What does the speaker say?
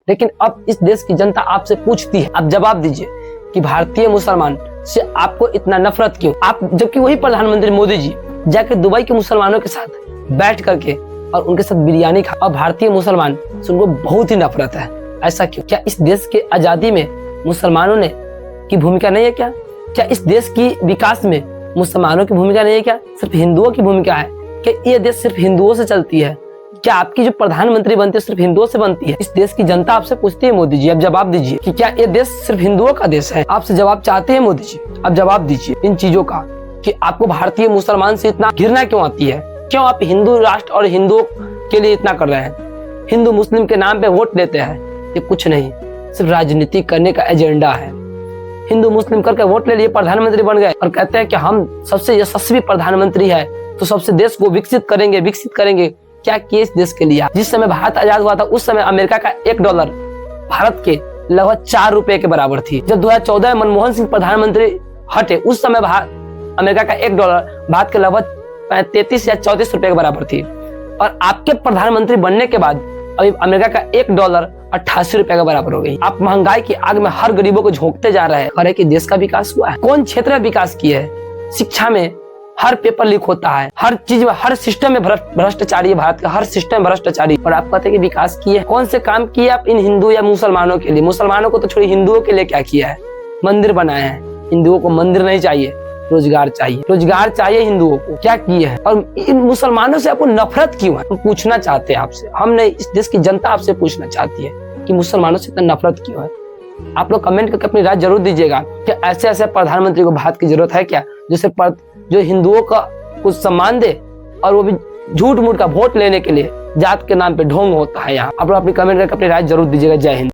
लेकिन अब इस देश की जनता आपसे पूछती है, अब जवाब दीजिए कि भारतीय मुसलमान से आपको इतना नफरत क्यों? आप जबकि वही प्रधानमंत्री मोदी जी जाकर दुबई के मुसलमानों के साथ बैठ करके और उनके साथ बिरयानी खा, और भारतीय मुसलमान से उनको बहुत ही नफरत है। ऐसा क्यों? क्या इस देश के आजादी में मुसलमानों ने की भूमिका नहीं है क्या? क्या इस देश की विकास में मुसलमानों की भूमिका नहीं है क्या? सिर्फ हिंदुओं की भूमिका है? क्या ये देश सिर्फ हिंदुओं से चलती है? क्या आपकी जो प्रधानमंत्री बनती है सिर्फ हिंदुओं से बनती है? इस देश की जनता आपसे पूछती है मोदी जी, अब जवाब दीजिए कि क्या ये देश सिर्फ हिंदुओं का देश है? आपसे जवाब चाहते हैं मोदी जी, अब जवाब दीजिए इन चीजों का कि आपको भारतीय मुसलमान से इतना घृणा क्यों आती है? क्यों आप हिंदू राष्ट्र और हिंदुओं के लिए इतना कर रहे हैं? हिंदू मुस्लिम के नाम पे वोट लेते हैं, ये कुछ नहीं, सिर्फ राजनीति करने का एजेंडा है। हिंदू मुस्लिम करके वोट ले लिए, प्रधानमंत्री बन गए और कहते हैं कि हम सबसे यशस्वी प्रधानमंत्री है, तो सबसे देश को विकसित करेंगे। क्या किए इस देश के लिए? जिस समय भारत आजाद हुआ था उस समय अमेरिका का $1 भारत के लगभग 4 रुपए के बराबर थी। जब 2014 में मनमोहन सिंह प्रधानमंत्री हटे उस समय अमेरिका का $1 भारत के लगभग 33 या 34 रुपए के बराबर थी, और आपके प्रधानमंत्री बनने के बाद अभी अमेरिका का $1 88 रुपए के बराबर हो गई। आप महंगाई की आग में हर गरीबों को झोंकते जा रहे हैं। अरे कि देश का विकास हुआ है? कौन क्षेत्र में विकास किया है? शिक्षा में हर पेपर लीक होता है, हर चीज में, हर सिस्टम में भ्रष्टाचारी है, भारत का हर सिस्टम भ्रष्टाचारी, और आप कहते हैं कि विकास किए? कौन से काम किए आप इन हिंदू या मुसलमानों के लिए? मुसलमानों को तो छोड़िए, हिंदुओं के लिए क्या किया है? मंदिर बनाए हैं, हिंदुओं को मंदिर नहीं चाहिए, रोजगार चाहिए हिंदुओं को, क्या किए हैं? और इन मुसलमानों से आपको नफरत क्यों है? हम पूछना चाहते हैं आपसे, हम नहीं, इस देश की जनता आपसे पूछना चाहती है कि मुसलमानों से इतना नफरत क्यों है? आप लोग कमेंट करके अपनी राय जरूर दीजिएगा कि ऐसे प्रधानमंत्री को भारत की जरूरत है क्या, जो हिंदुओं का कुछ सम्मान दे और वो भी झूठ मूठ का वोट लेने के लिए जात के नाम पे ढोंग होता है यहाँ। आप लोग अपनी कमेंट करके अपनी राय जरूर दीजिएगा। जय हिंद।